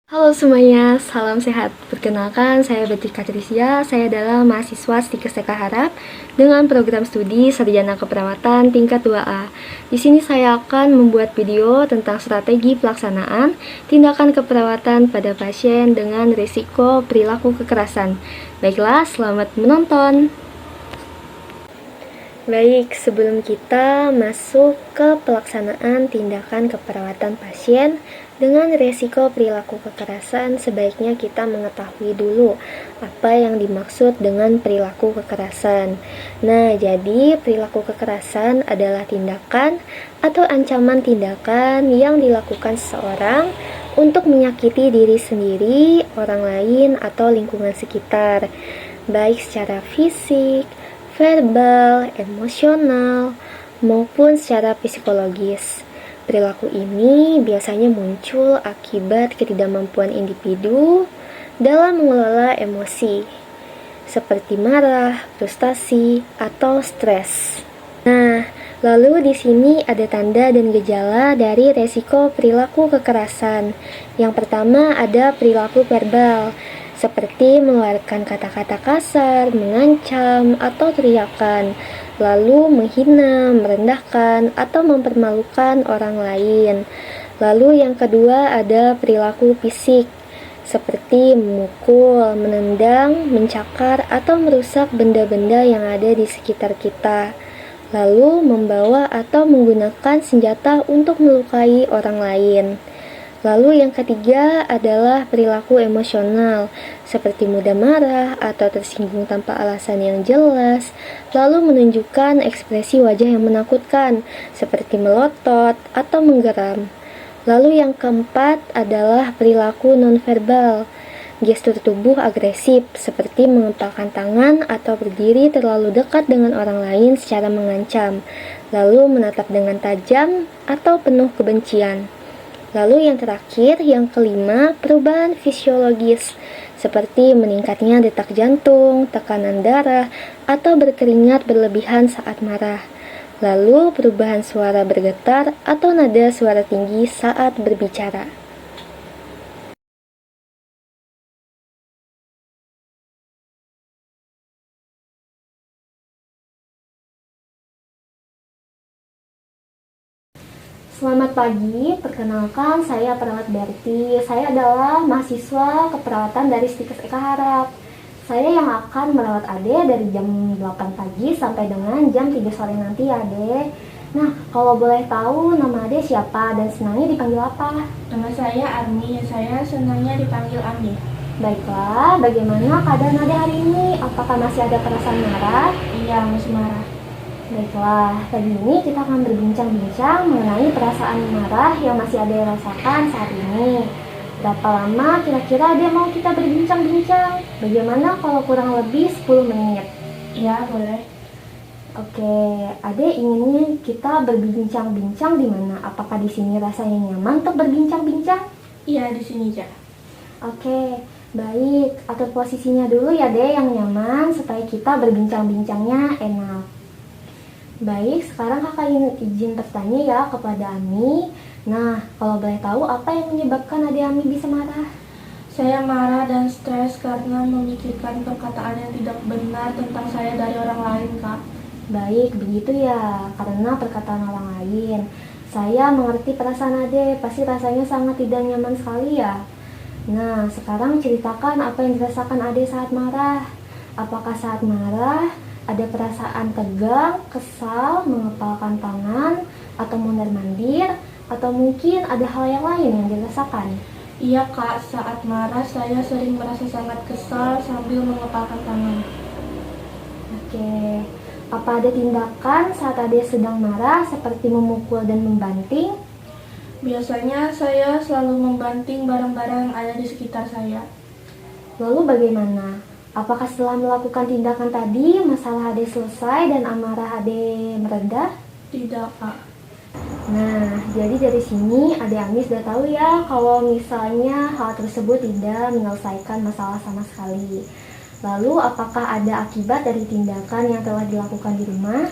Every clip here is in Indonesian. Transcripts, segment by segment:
Halo semuanya, salam sehat. Perkenalkan, saya Betty Katrisya. Saya adalah mahasiswa Stikes TK Harap dengan program studi Sarjana Keperawatan tingkat 2A. Di sini saya akan membuat video tentang strategi pelaksanaan tindakan keperawatan pada pasien dengan risiko perilaku kekerasan. Baiklah, selamat menonton. Baik, sebelum kita masuk ke pelaksanaan tindakan keperawatan pasien dengan resiko perilaku kekerasan, sebaiknya kita mengetahui dulu apa yang dimaksud dengan perilaku kekerasan. Nah, jadi perilaku kekerasan adalah tindakan atau ancaman tindakan yang dilakukan seseorang untuk menyakiti diri sendiri, orang lain, atau lingkungan sekitar, baik secara fisik, verbal, emosional, maupun secara psikologis. Perilaku ini biasanya muncul akibat ketidakmampuan individu dalam mengelola emosi, seperti marah, frustasi, atau stres. Nah, lalu di sini ada tanda dan gejala dari resiko perilaku kekerasan. Yang pertama ada perilaku verbal, seperti mengeluarkan kata-kata kasar, mengancam, atau teriakan, lalu menghina, merendahkan, atau mempermalukan orang lain. Lalu yang kedua ada perilaku fisik, seperti memukul, menendang, mencakar, atau merusak benda-benda yang ada di sekitar kita. Lalu membawa atau menggunakan senjata untuk melukai orang lain. Lalu yang ketiga adalah perilaku emosional, seperti mudah marah atau tersinggung tanpa alasan yang jelas, lalu menunjukkan ekspresi wajah yang menakutkan, seperti melotot atau menggeram. Lalu yang keempat adalah perilaku nonverbal, gestur tubuh agresif, seperti mengepalkan tangan atau berdiri terlalu dekat dengan orang lain secara mengancam, lalu menatap dengan tajam atau penuh kebencian. Lalu yang terakhir, yang kelima, perubahan fisiologis, seperti meningkatnya detak jantung, tekanan darah, atau berkeringat berlebihan saat marah. Lalu perubahan suara bergetar atau nada suara tinggi saat berbicara. Selamat pagi, perkenalkan saya Perawat Berti. Saya adalah mahasiswa keperawatan dari Stikes TK Harap. Saya yang akan merawat Ade dari jam 8 pagi sampai dengan jam 3 sore nanti, Ade. Nah, kalau boleh tahu nama Ade siapa dan senangnya dipanggil apa? Nama saya Armi, saya senangnya dipanggil Ami. Baiklah, bagaimana keadaan Ade hari ini? Apakah masih ada perasaan marah? Iya, masih marah. Baiklah, pagi ini kita akan berbincang-bincang mengenai perasaan marah yang masih Ade rasakan saat ini. Berapa lama kira-kira Ade mau kita berbincang-bincang? Bagaimana kalau kurang lebih 10 menit? Iya, boleh. Oke, Ade inginnya kita berbincang-bincang di mana? Apakah di sini rasanya nyaman untuk berbincang-bincang? Iya, di sini, Ja. Oke, baik. Atur posisinya dulu ya, Ade, yang nyaman supaya kita berbincang-bincangnya enak. Baik, sekarang kakak izin bertanya ya kepada Ami. Nah, kalau boleh tahu apa yang menyebabkan adik Ami bisa marah? Saya marah dan stres karena memikirkan perkataan yang tidak benar tentang saya dari orang lain, Kak. Baik, begitu ya, karena perkataan orang lain. Saya mengerti perasaan adik, pasti rasanya sangat tidak nyaman sekali ya. Nah, sekarang ceritakan apa yang dirasakan adik saat marah. Apakah saat marah ada perasaan tegang, kesal, mengepalkan tangan, atau mondar-mandir, atau mungkin ada hal yang lain yang dirasakan? Iya, Kak, saat marah saya sering merasa sangat kesal sambil mengepalkan tangan. Oke, apa ada tindakan saat adik sedang marah seperti memukul dan membanting? Biasanya saya selalu membanting barang-barang yang ada di sekitar saya. Lalu bagaimana? Apakah setelah melakukan tindakan tadi, masalah adik selesai dan amarah adik meredah? Tidak, Kak. Nah, jadi dari sini Ade Ami sudah tahu ya kalau misalnya hal tersebut tidak menyelesaikan masalah sama sekali. Lalu apakah ada akibat dari tindakan yang telah dilakukan di rumah?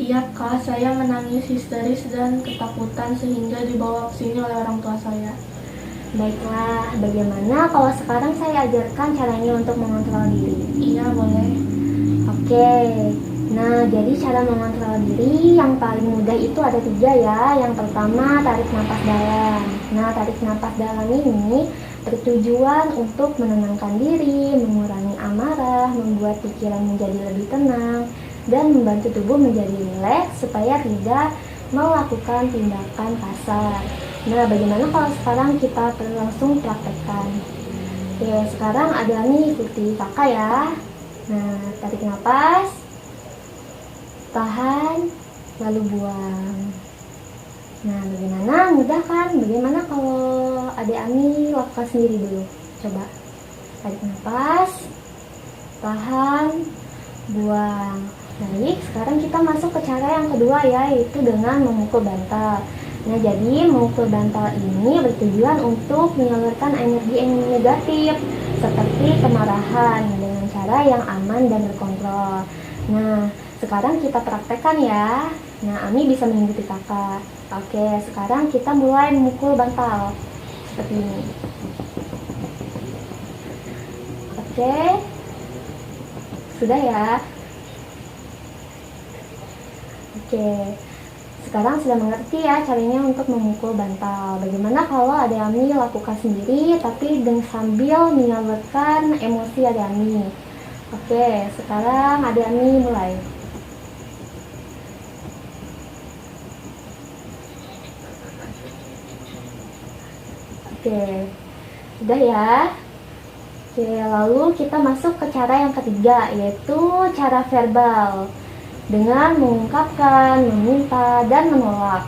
Iya, Kak, saya menangis histeris dan ketakutan sehingga dibawa ke sini oleh orang tua saya. Baiklah, bagaimana kalau sekarang saya ajarkan caranya untuk mengontrol diri? Iya, boleh. Oke, nah jadi cara mengontrol diri yang paling mudah itu ada 3 ya. Yang pertama, tarik napas dalam. Nah, tarik napas dalam ini bertujuan untuk menenangkan diri, mengurangi amarah, membuat pikiran menjadi lebih tenang, dan membantu tubuh menjadi rileks supaya tidak melakukan tindakan kasar. Nah, bagaimana kalau sekarang kita langsung praktekkan? Oke, sekarang ada nih ikuti kakak ya. Nah, tarik nafas, tahan, lalu buang. Nah, bagaimana? Mudah kan? Bagaimana kalau adik Ami lakukan sendiri dulu? Coba. Tarik nafas, tahan, buang. Baik, sekarang kita masuk ke cara yang kedua ya, yaitu dengan memukul bantal. Nah, jadi memukul bantal ini bertujuan untuk menyalurkan energi yang negatif, seperti kemarahan, dengan cara yang aman dan terkontrol. Nah, sekarang kita praktekkan ya. Nah, Ami bisa mengikuti kakak. Oke, sekarang kita mulai memukul bantal. Seperti ini. Oke. Sudah ya? Oke. Sekarang sudah mengerti ya caranya untuk memukul bantal. Bagaimana kalau adik Ami lakukan sendiri tapi sambil menyalurkan emosi adik Ami? Oke, sekarang adik Ami mulai. Oke, sudah ya. Oke, lalu kita masuk ke cara yang ketiga, yaitu cara verbal. Dengan mengungkapkan, meminta, dan menolak.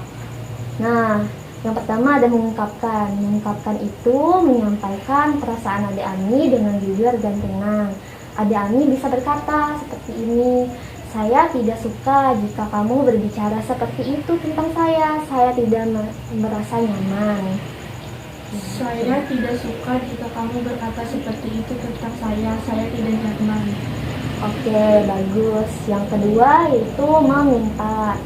Nah, yang pertama ada mengungkapkan. Mengungkapkan itu menyampaikan perasaan adik Ami dengan jujur dan tenang. Adik Ami bisa berkata seperti ini, saya tidak suka jika kamu berbicara seperti itu tentang saya. Saya tidak merasa nyaman. Saya tidak suka jika kamu berkata seperti itu tentang saya. Saya tidak nyaman. Oke, bagus. Yang kedua yaitu meminta.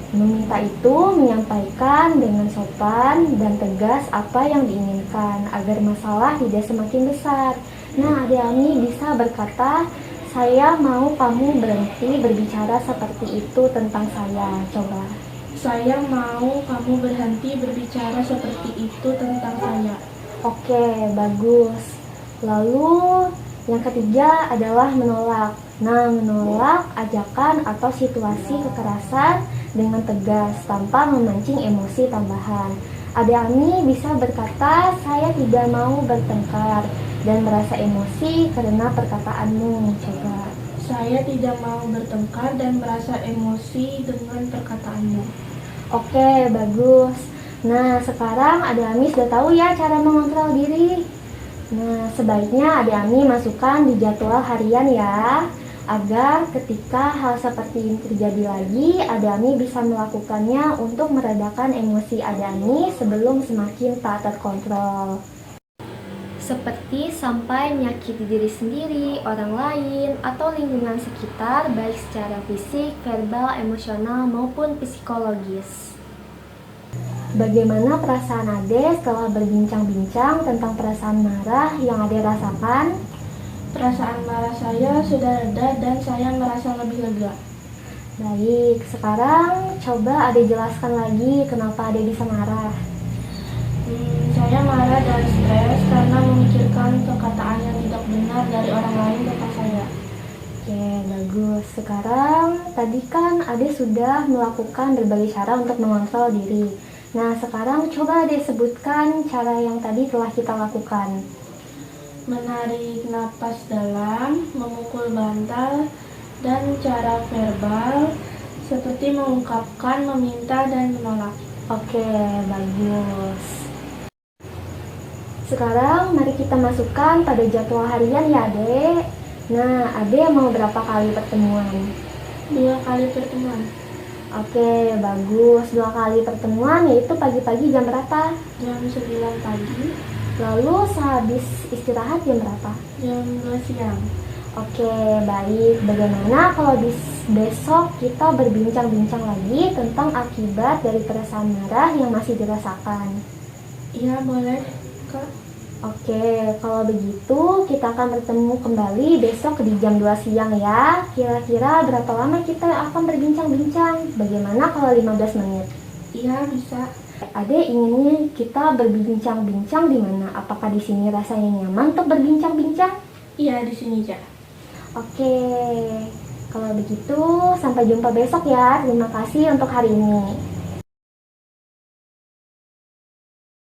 Meminta itu menyampaikan dengan sopan dan tegas apa yang diinginkan agar masalah tidak semakin besar. Nah, adik Ami bisa berkata, saya mau kamu berhenti berbicara seperti itu tentang saya. Coba. Saya mau kamu berhenti berbicara seperti itu tentang saya. Oke, bagus. Lalu yang ketiga adalah menolak. Nah, menolak ajakan atau situasi kekerasan dengan tegas tanpa memancing emosi tambahan. Adik Ami bisa berkata, saya tidak mau bertengkar dan merasa emosi karena perkataanmu. Coba. Saya tidak mau bertengkar dan merasa emosi dengan perkataanmu. Oke, bagus. Nah, sekarang adik Ami sudah tahu ya cara mengontrol diri. Nah, sebaiknya adik Ami masukkan di jadwal harian ya, agar ketika hal seperti ini terjadi lagi, adik Ami bisa melakukannya untuk meredakan emosi adik Ami sebelum semakin tak terkontrol. Seperti sampai menyakiti diri sendiri, orang lain, atau lingkungan sekitar, baik secara fisik, verbal, emosional, maupun psikologis. Bagaimana perasaan Ade setelah berbincang-bincang tentang perasaan marah yang Ade rasakan? Perasaan marah saya sudah reda dan saya merasa lebih lega. Baik, sekarang coba Ade jelaskan lagi kenapa Ade bisa marah. Saya marah dan stres karena memikirkan perkataan yang tidak benar dari orang lain tentang saya. Oke, bagus. Sekarang tadi kan Ade sudah melakukan berbagai cara untuk mengontrol diri. Nah, sekarang coba Ade sebutkan cara yang tadi telah kita lakukan. Menarik napas dalam, memukul bantal, dan cara verbal seperti mengungkapkan, meminta, dan menolak. Oke, bagus. Sekarang mari kita masukkan pada jadwal harian ya Ade. Nah, Ade mau berapa kali pertemuan? 2 kali pertemuan. Oke, bagus. 2 kali pertemuan yaitu pagi-pagi jam berapa? Jam 9 pagi. Lalu sehabis istirahat jam berapa? Jam 2 siang. Oke, baik. Bagaimana kalau besok kita berbincang-bincang lagi tentang akibat dari perasaan marah yang masih dirasakan? Iya, boleh. Kak. Oke, kalau begitu kita akan bertemu kembali besok di jam 2 siang ya. Kira-kira berapa lama kita akan berbincang-bincang? Bagaimana kalau 15 menit? Iya, bisa. Ade inginnya kita berbincang-bincang di mana? Apakah di sini rasanya nyaman untuk berbincang-bincang? Iya, di sini aja. Oke, kalau begitu sampai jumpa besok ya. Terima kasih untuk hari ini.